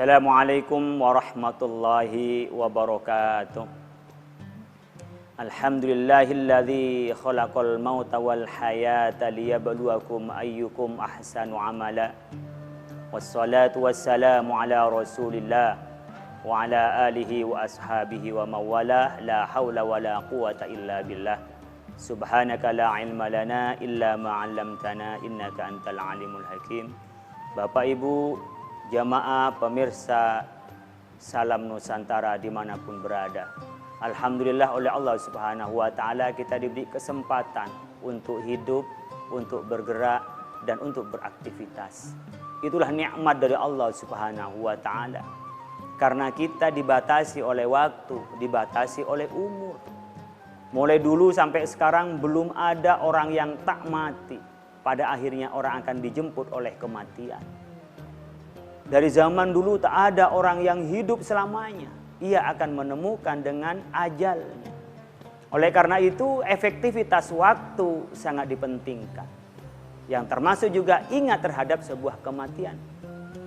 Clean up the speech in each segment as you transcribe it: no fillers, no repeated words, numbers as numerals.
Assalamualaikum warahmatullahi wabarakatuh. Alhamdulillahilladzi khalaqal mauta wal hayata liyabluwakum ayyukum ahsanu amala. Wassalatu wassalamu ala Rasulillah wa ala alihi wa ashabihi wa mawalah. La haula wa la quwata illa billah. Subhanaka la ilma lana illa ma 'allamtana innaka antal alimul hakim. Bapak Ibu jamaah pemirsa Salam Nusantara dimanapun berada, alhamdulillah oleh Allah Subhanahu wa ta'ala kita diberi kesempatan untuk hidup, untuk bergerak, dan untuk beraktivitas. Itulah nikmat dari Allah Subhanahu wa ta'ala. Karena kita dibatasi oleh waktu, dibatasi oleh umur. Mulai dulu sampai sekarang belum ada orang yang tak mati. Pada akhirnya orang akan dijemput oleh kematian. Dari zaman dulu tak ada orang yang hidup selamanya. Ia akan menemukan dengan ajalnya. Oleh karena itu efektivitas waktu sangat dipentingkan. Yang termasuk juga ingat terhadap sebuah kematian.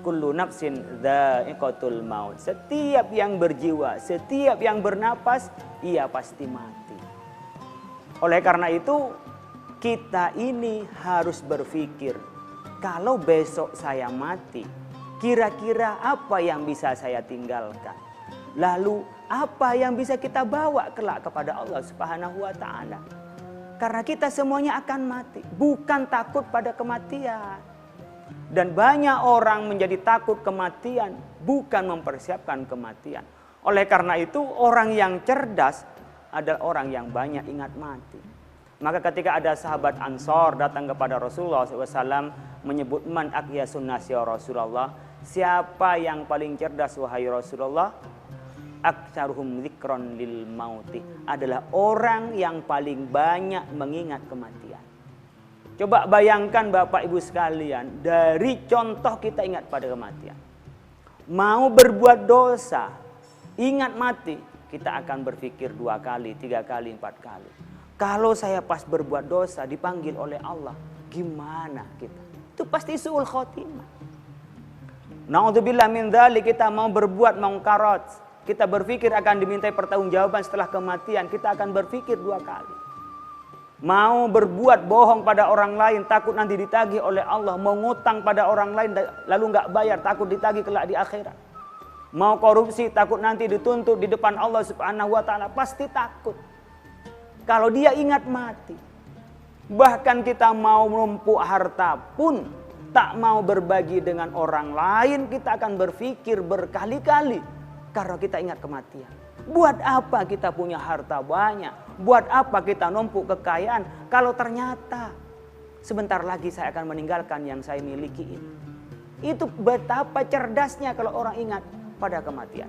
Kullu nafsin dha'iqatul maut. Setiap yang berjiwa, setiap yang bernapas, ia pasti mati. Oleh karena itu kita ini harus berpikir, kalau besok saya mati, kira-kira apa yang bisa saya tinggalkan? Lalu apa yang bisa kita bawa kelak kepada Allah Subhanahu wa ta'ala? Karena kita semuanya akan mati. Bukan takut pada kematian. Dan banyak orang menjadi takut kematian, bukan mempersiapkan kematian. Oleh karena itu orang yang cerdas adalah orang yang banyak ingat mati. Maka ketika ada sahabat Ansor datang kepada Rasulullah SAW menyebut man aqyasun nasi ya Rasulullah, siapa yang paling cerdas wahai Rasulullah? Aktsaruhum dzikron lil mauti, adalah orang yang paling banyak mengingat kematian. Coba bayangkan Bapak Ibu sekalian, dari contoh kita ingat pada kematian. Mau berbuat dosa, ingat mati, kita akan berpikir 2 kali, 3 kali, 4 kali. Kalau saya pas berbuat dosa dipanggil oleh Allah, gimana kita? Itu pasti su'ul khotimah. Na'udzubillah min dzalik, kita mau berbuat mungkarat, kita berpikir akan dimintai pertanggungjawaban setelah kematian, kita akan berpikir 2 kali. Mau berbuat bohong pada orang lain, takut nanti ditagih oleh Allah. Mau ngutang pada orang lain lalu nggak bayar, takut ditagih kelak di akhirat. Mau korupsi, takut nanti dituntut di depan Allah Subhanahu wa ta'ala, pasti takut. Kalau dia ingat mati, bahkan kita mau menumpuk harta pun tak mau berbagi dengan orang lain, kita akan berpikir berkali-kali karena kita ingat kematian. Buat apa kita punya harta banyak? Buat apa kita numpuk kekayaan kalau ternyata sebentar lagi saya akan meninggalkan yang saya miliki ini? Itu betapa cerdasnya kalau orang ingat pada kematian.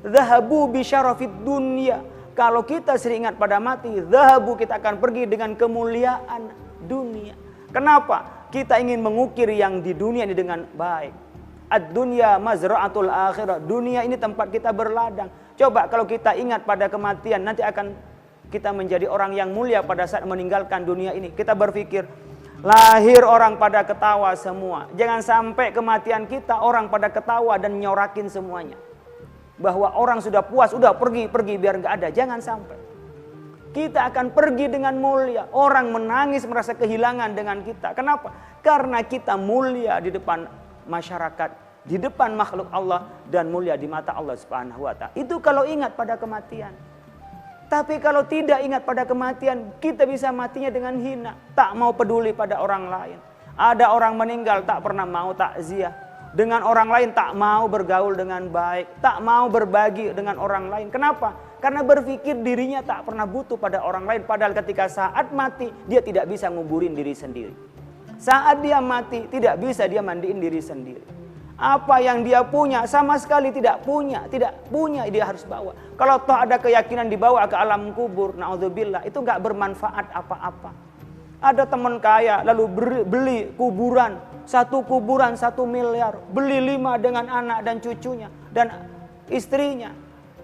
Zahabu bi syarafid dunya. Kalau kita sering ingat pada mati, zahabu, kita akan pergi dengan kemuliaan dunia. Kenapa? Kita ingin mengukir yang di dunia ini dengan baik. Ad-dunya mazra'atul akhirah. Dunia ini tempat kita berladang. Coba kalau kita ingat pada kematian, nanti akan kita menjadi orang yang mulia pada saat meninggalkan dunia ini. Kita berpikir, lahir orang pada ketawa semua. Jangan sampai kematian kita orang pada ketawa dan nyorakin semuanya. Bahwa orang sudah puas, udah pergi biar nggak ada. Jangan sampai. Kita akan pergi dengan mulia. Orang menangis merasa kehilangan dengan kita. Kenapa? Karena kita mulia di depan masyarakat, di depan makhluk Allah, dan mulia di mata Allah Subhanahu wa ta'ala. Itu kalau ingat pada kematian. Tapi kalau tidak ingat pada kematian, kita bisa matinya dengan hina. Tak mau peduli pada orang lain. Ada orang meninggal tak pernah mau takziah. Dengan orang lain tak mau bergaul dengan baik, tak mau berbagi dengan orang lain. Kenapa? Karena berpikir dirinya tak pernah butuh pada orang lain. Padahal ketika saat mati, dia tidak bisa nguburin diri sendiri. Saat dia mati, tidak bisa dia mandiin diri sendiri. Apa yang dia punya sama sekali tidak punya dia harus bawa. Kalau toh ada keyakinan dibawa ke alam kubur, naudzubillah, itu nggak bermanfaat apa-apa. Ada teman kaya lalu beli kuburan, satu kuburan 1 miliar, beli 5 dengan anak dan cucunya dan istrinya.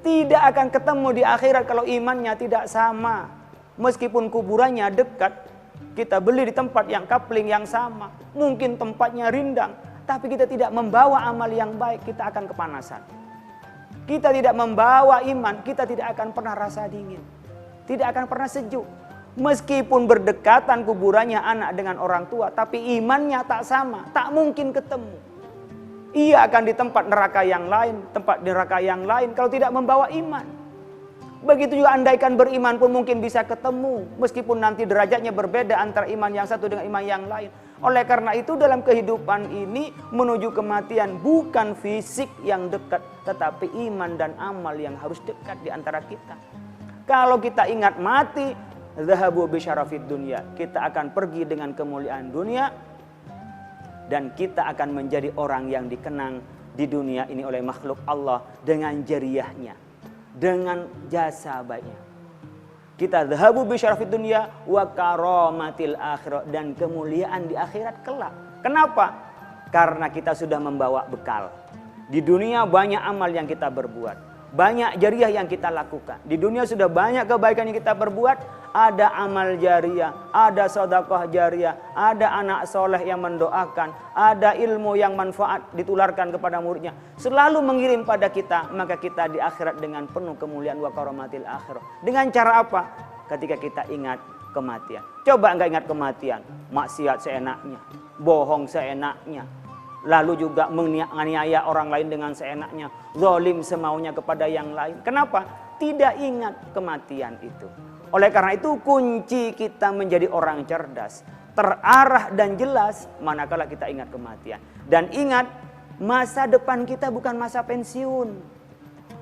Tidak akan ketemu di akhirat kalau imannya tidak sama. Meskipun kuburannya dekat, kita beli di tempat yang kapling yang sama. Mungkin tempatnya rindang, tapi kita tidak membawa amal yang baik, kita akan kepanasan. Kita tidak membawa iman, kita tidak akan pernah rasa dingin. Tidak akan pernah sejuk. Meskipun berdekatan kuburannya anak dengan orang tua, tapi imannya tak sama, tak mungkin ketemu. Ia akan di tempat neraka yang lain, kalau tidak membawa iman. Begitu juga andaikan beriman pun mungkin bisa ketemu, meskipun nanti derajatnya berbeda antara iman yang satu dengan iman yang lain. Oleh karena itu dalam kehidupan ini menuju kematian bukan fisik yang dekat, tetapi iman dan amal yang harus dekat di antara kita. Kalau kita ingat mati, zahabu bi syarafid dunya, kita akan pergi dengan kemuliaan dunia, dan kita akan menjadi orang yang dikenang di dunia ini oleh makhluk Allah dengan jariahnya, dengan jasa baiknya. Kita zahabu bi syarafid dunya wa karamatil akhirah, dan kemuliaan di akhirat kelak. Kenapa? Karena kita sudah membawa bekal. Di dunia banyak amal yang kita berbuat, banyak jariah yang kita lakukan. Di dunia sudah banyak kebaikan yang kita berbuat. Ada amal jariah, ada sedekah jariah, ada anak soleh yang mendoakan, ada ilmu yang manfaat ditularkan kepada muridnya, selalu mengirim pada kita. Maka kita di akhirat dengan penuh kemuliaan wa karamatil akhirah. Dengan cara apa? Ketika kita ingat kematian. Coba enggak ingat kematian, maksiat seenaknya, bohong seenaknya, lalu juga menganiaya orang lain dengan seenaknya, zalim semaunya kepada yang lain. Kenapa? Tidak ingat kematian itu. Oleh karena itu kunci kita menjadi orang cerdas, terarah dan jelas manakala kita ingat kematian. Dan ingat, masa depan kita bukan masa pensiun.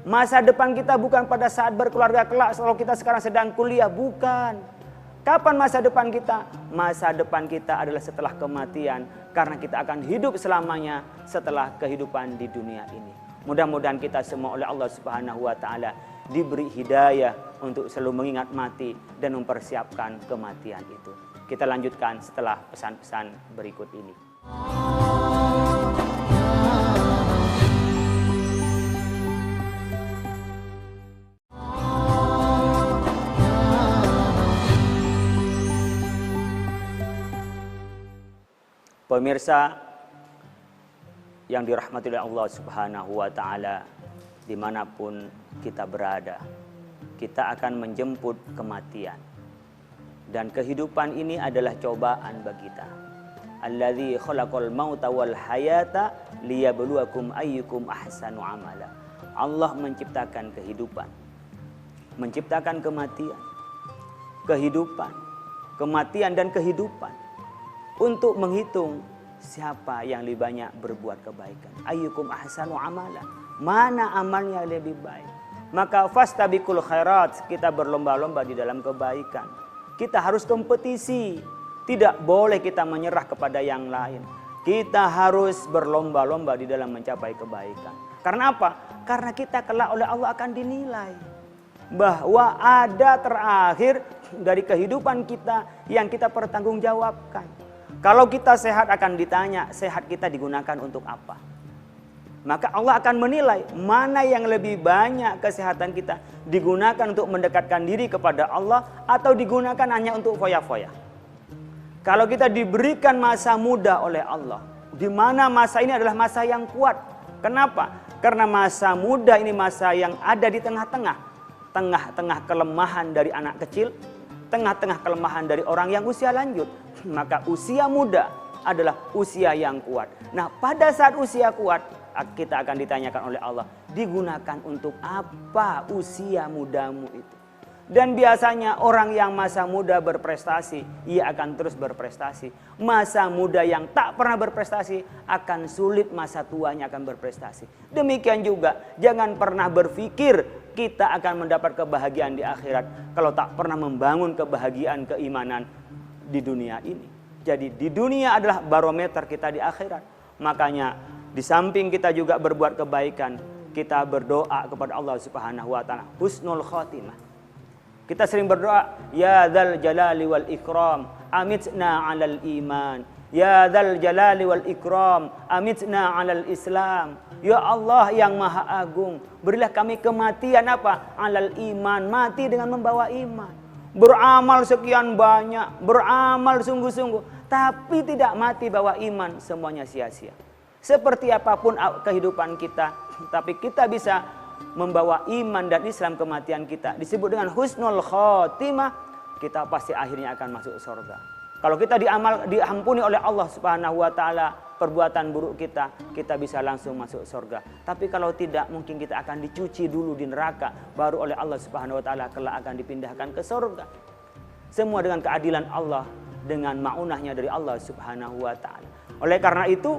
Masa depan kita bukan pada saat berkeluarga kelak, kalau kita sekarang sedang kuliah, bukan. Kapan masa depan kita? Masa depan kita adalah setelah kematian, karena kita akan hidup selamanya setelah kehidupan di dunia ini. Mudah-mudahan kita semua oleh Allah Subhanahu wa taala diberi hidayah untuk selalu mengingat mati dan mempersiapkan kematian itu. Kita lanjutkan setelah pesan-pesan berikut ini. Pemirsa yang dirahmati oleh Allah Subhanahu wa taala, dimanapun kita berada, kita akan menjemput kematian. Dan kehidupan ini adalah cobaan bagi kita. Allazi khalaqal mauta wal hayata liyabluwakum ayyukum ahsanu amala. Allah menciptakan kehidupan, menciptakan kematian, kematian dan kehidupan, untuk menghitung siapa yang lebih banyak berbuat kebaikan. Ayyukum ahsanu amala, mana amalnya lebih baik. Maka fastabiqul khairat, kita berlomba-lomba di dalam kebaikan. Kita harus kompetisi, tidak boleh kita menyerah kepada yang lain. Kita harus berlomba-lomba di dalam mencapai kebaikan. Karena apa? Karena kita kelak oleh Allah akan dinilai. Bahwa ada terakhir dari kehidupan kita yang kita pertanggungjawabkan. Kalau kita sehat akan ditanya, sehat kita digunakan untuk apa? Maka Allah akan menilai mana yang lebih banyak kesehatan kita digunakan untuk mendekatkan diri kepada Allah atau digunakan hanya untuk foya-foya. Kalau kita diberikan masa muda oleh Allah, di mana masa ini adalah masa yang kuat. Kenapa? Karena masa muda ini masa yang ada di tengah-tengah kelemahan dari anak kecil, tengah-tengah kelemahan dari orang yang usia lanjut. Maka usia muda adalah usia yang kuat. Nah, pada saat usia kuat, kita akan ditanyakan oleh Allah, digunakan untuk apa usia mudamu itu? Dan biasanya orang yang masa muda berprestasi, ia akan terus berprestasi. Masa muda yang tak pernah berprestasi, akan sulit masa tuanya akan berprestasi. Demikian juga, jangan pernah berpikir kita akan mendapat kebahagiaan di akhirat kalau tak pernah membangun kebahagiaan keimanan di dunia ini. Jadi di dunia adalah barometer kita di akhirat. Makanya di samping kita juga berbuat kebaikan, kita berdoa kepada Allah Subhanahu wa taala husnul khotimah. Kita sering berdoa, ya dzal jalali wal ikram amitna 'alal iman. Ya dzal jalali wal ikram amitna 'alal islam. Ya Allah yang Maha Agung, berilah kami kematian apa? 'Alal iman, mati dengan membawa iman. Beramal sekian banyak, beramal sungguh-sungguh, tapi tidak mati bawa iman, semuanya sia-sia. Seperti apapun kehidupan kita, tapi kita bisa membawa iman dan Islam kematian kita. Disebut dengan husnul khotimah, kita pasti akhirnya akan masuk surga. Kalau kita diampuni oleh Allah Subhanahu wa taala perbuatan buruk kita, kita bisa langsung masuk surga. Tapi kalau tidak, mungkin kita akan dicuci dulu di neraka, baru oleh Allah Subhanahu wa taala kelak akan dipindahkan ke surga. Semua dengan keadilan Allah, dengan ma'unahnya dari Allah Subhanahu wa taala. Oleh karena itu,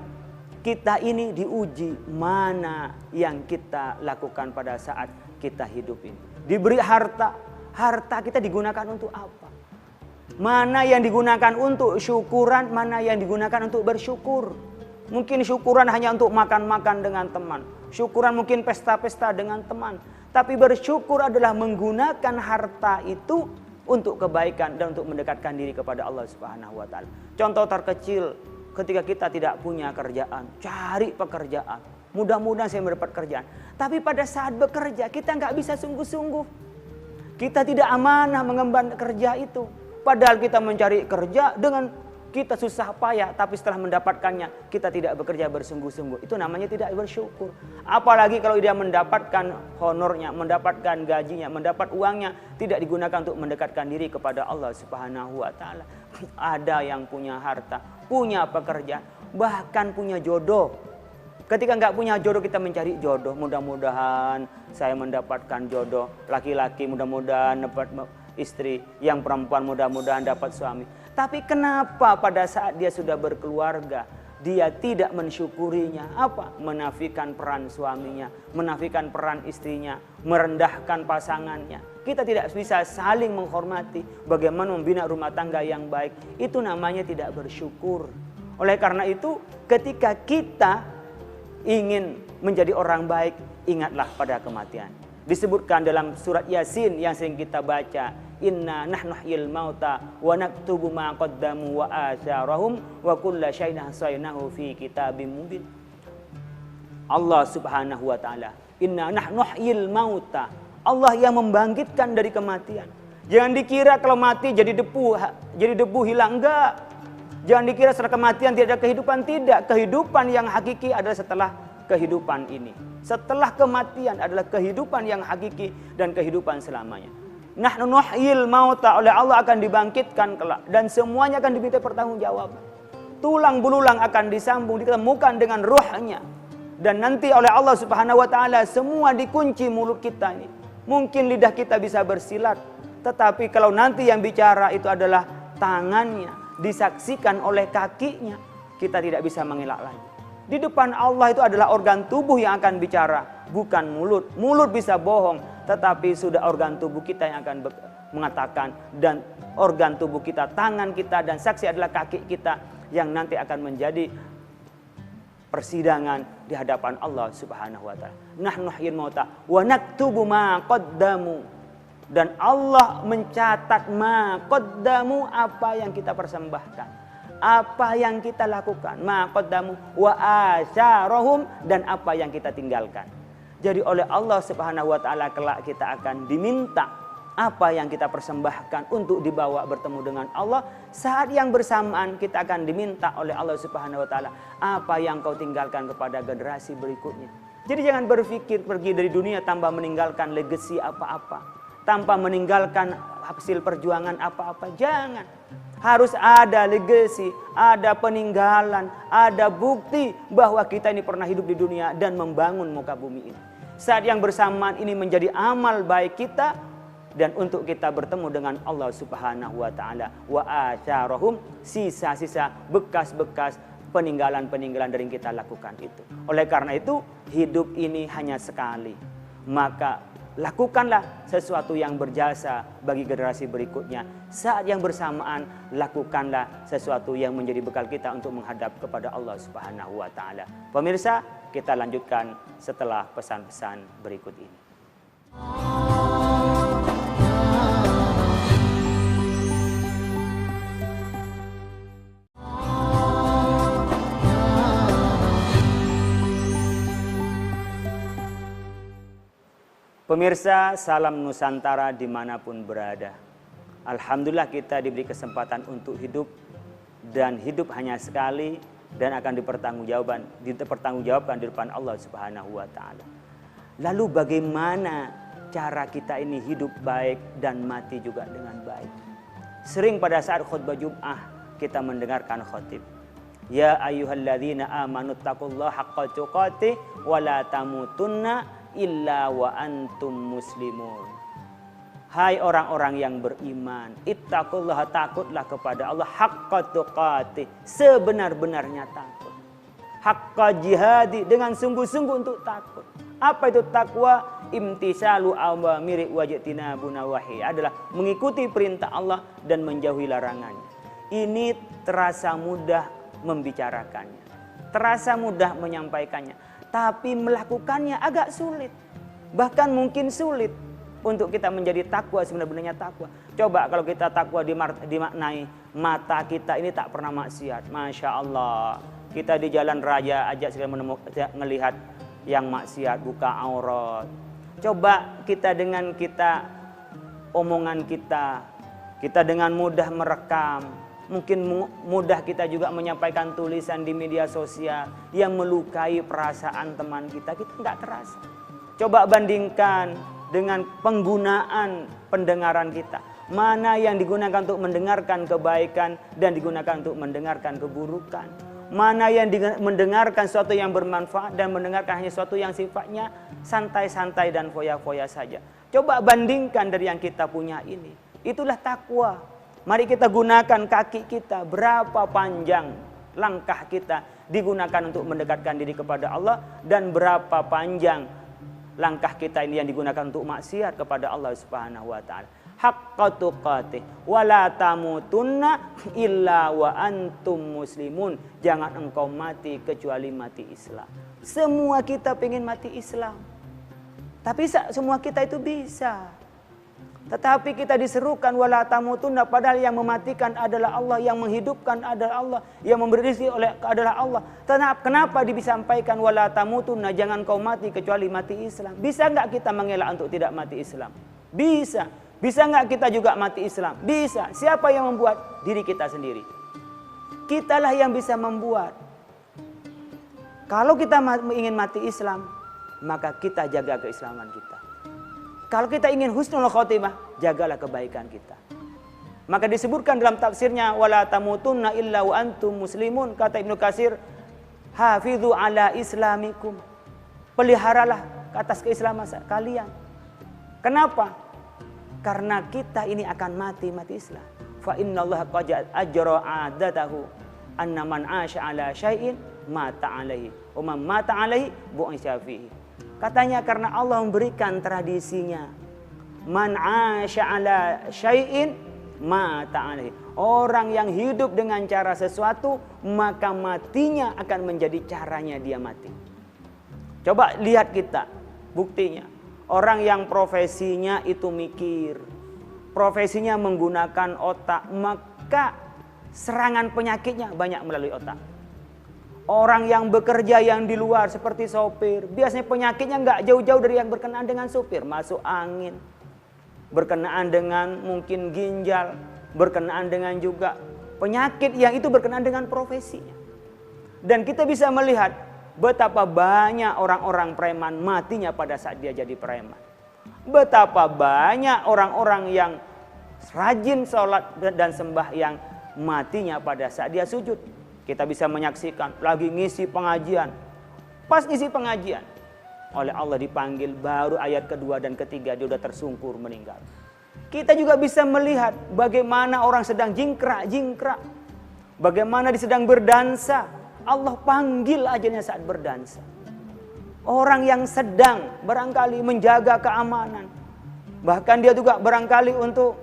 kita ini diuji mana yang kita lakukan pada saat kita hidup ini. Diberi harta, harta kita digunakan untuk apa? Mana yang digunakan untuk syukuran, mana yang digunakan untuk bersyukur. Mungkin syukuran hanya untuk makan-makan dengan teman. Syukuran mungkin pesta-pesta dengan teman. Tapi bersyukur adalah menggunakan harta itu untuk kebaikan dan untuk mendekatkan diri kepada Allah Subhanahu wa taala. Contoh terkecil, ketika kita tidak punya kerjaan, cari pekerjaan. Mudah-mudahan saya mendapat kerjaan. Tapi pada saat bekerja kita nggak bisa sungguh-sungguh. Kita tidak amanah mengemban kerja itu. Padahal kita mencari kerja dengan kita susah payah, tapi setelah mendapatkannya kita tidak bekerja bersungguh-sungguh. Itu namanya tidak bersyukur. Apalagi kalau dia mendapatkan honornya, mendapatkan gajinya, mendapat uangnya, tidak digunakan untuk mendekatkan diri kepada Allah Subhanahu wa taala. Ada yang punya harta, punya pekerjaan, bahkan punya jodoh. Ketika nggak punya jodoh, kita mencari jodoh. Mudah-mudahan saya mendapatkan jodoh. Laki-laki mudah-mudahan dapat istri, yang perempuan mudah-mudahan dapat suami. Tapi kenapa pada saat dia sudah berkeluarga, dia tidak mensyukurinya? Apa? Menafikan peran suaminya, menafikan peran istrinya, merendahkan pasangannya. Kita tidak bisa saling menghormati. Bagaimana membina rumah tangga yang baik? Itu namanya tidak bersyukur. Oleh karena itu, ketika kita ingin menjadi orang baik, ingatlah pada kematian. Disebutkan dalam surat Yasin yang sering kita baca, inna nahnu nuhyil mauta wa naktubu ma qaddamu wa atharahum wa kulla syai'in ahsaynahu fi kitabim mubin. Allah Subhanahu wa taala, inna nahnu nuhyil mauta. Allah yang membangkitkan dari kematian. Jangan dikira kalau mati jadi debu hilang, enggak. Jangan dikira setelah kematian tidak ada kehidupan, tidak. Kehidupan yang hakiki adalah setelah kehidupan ini. Setelah kematian adalah kehidupan yang hakiki dan kehidupan selamanya. Nahnu nuhyil mauta, oleh Allah akan dibangkitkan kelak dan semuanya akan diminta pertanggungjawaban. Tulang belulang akan disambung, ditemukan dengan ruhnya. Dan nanti oleh Allah Subhanahu wa taala semua dikunci mulut kita ini. Mungkin lidah kita bisa bersilat, tetapi kalau nanti yang bicara itu adalah tangannya, disaksikan oleh kakinya, kita tidak bisa mengelak lagi. Di depan Allah itu adalah organ tubuh yang akan bicara, bukan mulut. Mulut bisa bohong, tetapi sudah organ tubuh kita yang akan mengatakan. Dan organ tubuh kita, tangan kita, dan saksi adalah kaki kita yang nanti akan menjadi persidangan di hadapan Allah Subhanahu wa taala. Nahnu nuhyil mauta wa naktubu ma qaddamu. Dan Allah mencatat ma qaddamu, apa yang kita persembahkan. Apa yang kita lakukan, ma qaddamu wa asyarahum, dan apa yang kita tinggalkan. Jadi oleh Allah Subhanahu wa taala kelak kita akan diminta apa yang kita persembahkan untuk dibawa bertemu dengan Allah. Saat yang bersamaan kita akan diminta oleh Allah Subhanahu wa taala apa yang kau tinggalkan kepada generasi berikutnya. Jadi jangan berpikir pergi dari dunia tanpa meninggalkan legacy apa-apa, tanpa meninggalkan hasil perjuangan apa-apa. Jangan. Harus ada legacy, ada peninggalan, ada bukti bahwa kita ini pernah hidup di dunia dan membangun muka bumi ini. Saat yang bersamaan ini menjadi amal baik kita, dan untuk kita bertemu dengan Allah Subhanahu wa taala. Wa asyarahum, sisa-sisa, bekas-bekas peninggalan-peninggalan dari yang kita lakukan itu. Oleh karena itu, hidup ini hanya sekali. Maka lakukanlah sesuatu yang berjasa bagi generasi berikutnya. Saat yang bersamaan, lakukanlah sesuatu yang menjadi bekal kita untuk menghadap kepada Allah Subhanahu wa taala. Pemirsa, kita lanjutkan setelah pesan-pesan berikut ini. Pemirsa, salam Nusantara dimanapun berada. Alhamdulillah kita diberi kesempatan untuk hidup. Dan hidup hanya sekali. dan akan dipertanggungjawabkan di depan Allah Subhanahu wa taala. Lalu bagaimana cara kita ini hidup baik dan mati juga dengan baik? Sering pada saat khutbah Jum'ah kita mendengarkan khatib, ya ayyuhalladzina amanu taqullaha haqqa tuqatih wa la tamutunna illa wa antum muslimun. Hai orang-orang yang beriman, ittaqullaha, takutlah kepada Allah, haqqa tuqatih, sebenar-benarnya takut. Haqqa jihadi, dengan sungguh-sungguh untuk takut. Apa itu takwa? Imtisalu awamiri wajtina bunawahi, adalah mengikuti perintah Allah dan menjauhi larangannya. Ini terasa mudah membicarakannya, terasa mudah menyampaikannya, tapi melakukannya agak sulit. Bahkan mungkin sulit untuk kita menjadi takwa, sebenarnya takwa. Coba kalau kita takwa dimaknai mata kita ini tak pernah maksiat. Masya Allah, kita di jalan raya aja sekali melihat yang maksiat, buka aurat. Coba kita dengan omongan kita dengan mudah merekam. Mungkin mudah kita juga menyampaikan tulisan di media sosial yang melukai perasaan teman kita nggak terasa. Coba bandingkan dengan penggunaan pendengaran kita. Mana yang digunakan untuk mendengarkan kebaikan dan digunakan untuk mendengarkan keburukan. Mana yang mendengarkan sesuatu yang bermanfaat dan mendengarkan hanya sesuatu yang sifatnya santai-santai dan foya-foya saja. Coba bandingkan dari yang kita punya ini. Itulah takwa. Mari kita gunakan kaki kita. Berapa panjang langkah kita digunakan untuk mendekatkan diri kepada Allah, dan berapa panjang langkah kita ini yang digunakan untuk maksiat kepada Allah Subhanahu wa taala. Haqqa tuqatih wa la tamutunna illa wa antum muslimun. Jangan engkau mati kecuali mati Islam. Semua kita pengen mati Islam. Tapi semua kita itu bisa. Tetapi kita diserukan wala tamutunna, padahal yang mematikan adalah Allah, yang menghidupkan adalah Allah, yang memberi rezeki adalah Allah. Kenapa disampaikan wala tamutunna, jangan kau mati kecuali mati Islam? Bisa enggak kita mengelak untuk tidak mati Islam? Bisa. Bisa enggak kita juga mati Islam? Bisa. Siapa yang membuat? Diri kita sendiri. Kitalah yang bisa membuat. Kalau kita ingin mati Islam, maka kita jaga keislaman kita. Kalau kita ingin husnul khotimah, jagalah kebaikan kita. Maka disebutkan dalam tafsirnya wala tamutunna illa wa antum muslimun, kata Ibnu Katsir, hafidhu ala islamikum. Peliharalah atas keislaman kalian. Kenapa? Karena kita ini akan mati Islam. Fa innallaha qad ajra 'adatahu anna man 'asha 'ala syai'in mata 'alaihi wa man mata 'alaihi bu'isya fihi. Katanya karena Allah memberikan tradisinya. Man 'asha 'ala syai'in mata 'alaihi. Orang yang hidup dengan cara sesuatu, maka matinya akan menjadi caranya dia mati. Coba lihat kita, buktinya. Orang yang profesinya itu mikir, profesinya menggunakan otak, maka serangan penyakitnya banyak melalui otak. Orang yang bekerja yang di luar seperti sopir, biasanya penyakitnya nggak jauh-jauh dari yang berkenaan dengan sopir. Masuk angin, berkenaan dengan mungkin ginjal, berkenaan dengan juga penyakit yang itu berkenaan dengan profesinya. Dan kita bisa melihat betapa banyak orang-orang preman matinya pada saat dia jadi preman. Betapa banyak orang-orang yang rajin sholat dan sembahyang matinya pada saat dia sujud. Kita bisa menyaksikan lagi ngisi pengajian. Pas ngisi pengajian, oleh Allah dipanggil, baru ayat kedua dan ketiga dia sudah tersungkur meninggal. Kita juga bisa melihat bagaimana orang sedang jingkrak-jingkrak. Bagaimana dia sedang berdansa. Allah panggil ajalnya saat berdansa. Orang yang sedang barangkali menjaga keamanan. Bahkan dia juga barangkali untuk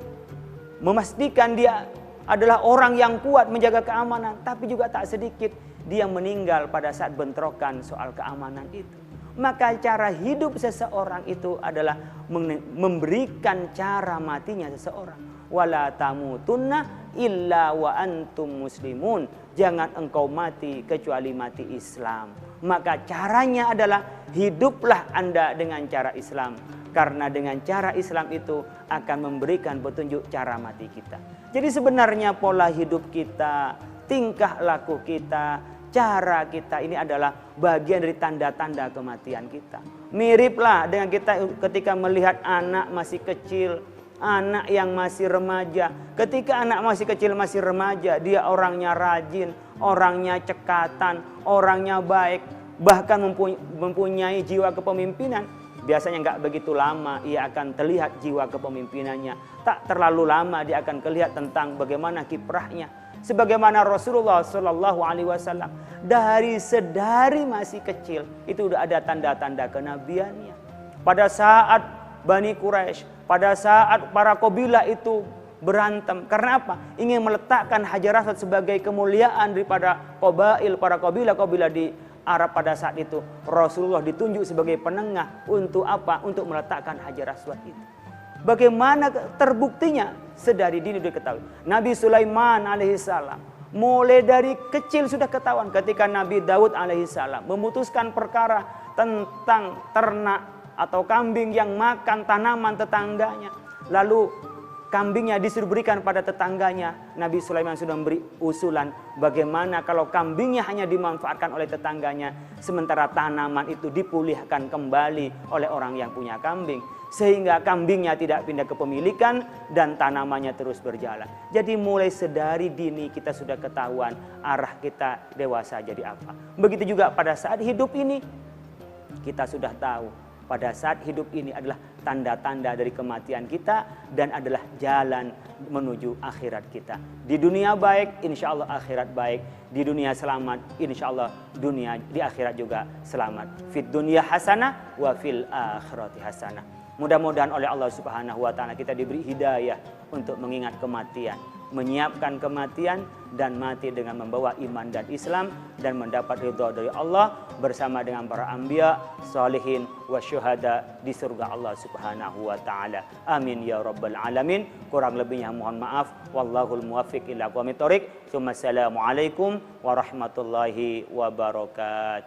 memastikan dia adalah orang yang kuat menjaga keamanan. Tapi juga tak sedikit dia meninggal pada saat bentrokan soal keamanan itu. Maka cara hidup seseorang itu adalah memberikan cara matinya seseorang. Wala tamutunna illa wa antum muslimun. Jangan engkau mati kecuali mati Islam. Maka caranya adalah hiduplah Anda dengan cara Islam. Karena dengan cara Islam itu akan memberikan petunjuk cara mati kita. Jadi sebenarnya pola hidup kita, tingkah laku kita, cara kita ini adalah bagian dari tanda-tanda kematian kita. Miriplah dengan kita ketika melihat anak masih kecil, anak yang masih remaja. Ketika anak masih kecil, masih remaja, dia orangnya rajin, orangnya cekatan, orangnya baik, bahkan mempunyai jiwa kepemimpinan. Biasanya nggak begitu lama ia akan terlihat jiwa kepemimpinannya. Tak terlalu lama dia akan kelihatan tentang bagaimana kiprahnya. Sebagaimana Rasulullah SAW dari sedari masih kecil itu udah ada tanda-tanda kenabiannya. Pada saat Bani Quraisy, pada saat para kabilah itu berantem, karena apa? Ingin meletakkan Hajar Aswad sebagai kemuliaan daripada para kabilah di Arab pada saat itu. Rasulullah ditunjuk sebagai penengah untuk apa? Untuk meletakkan Hajar Aswad itu. Bagaimana terbuktinya? Sedari dini sudah ketahui. Nabi Sulaiman alaihissalam mulai dari kecil sudah ketahuan ketika Nabi Daud alaihissalam memutuskan perkara tentang ternak atau kambing yang makan tanaman tetangganya. Lalu kambingnya disuruh berikan pada tetangganya. Nabi Sulaiman sudah memberi usulan bagaimana kalau kambingnya hanya dimanfaatkan oleh tetangganya, sementara tanaman itu dipulihkan kembali oleh orang yang punya kambing. Sehingga kambingnya tidak pindah kepemilikan dan tanamannya terus berjalan. Jadi mulai sedari dini kita sudah ketahuan arah kita dewasa jadi apa. Begitu juga pada saat hidup ini kita sudah tahu. Pada saat hidup ini adalah tanda-tanda dari kematian kita dan adalah jalan menuju akhirat kita. Di dunia baik, insya Allah akhirat baik. Di dunia selamat, insya Allah di akhirat juga selamat. Fid dunya hasanah wa fil akhirati hasanah. Mudah-mudahan oleh Allah Subhanahu wa taala kita diberi hidayah untuk mengingat kematian, menyiapkan kematian dan mati dengan membawa iman dan Islam dan mendapat ridha dari Allah bersama dengan para anbiya, salihin wa syuhada di surga Allah Subhanahu wa taala. Amin ya rabbal alamin. Kurang lebihnya mohon maaf. Wallahul muwaffiq ila aqwamit thoriq. Assalamualaikum warahmatullahi wabarakatuh.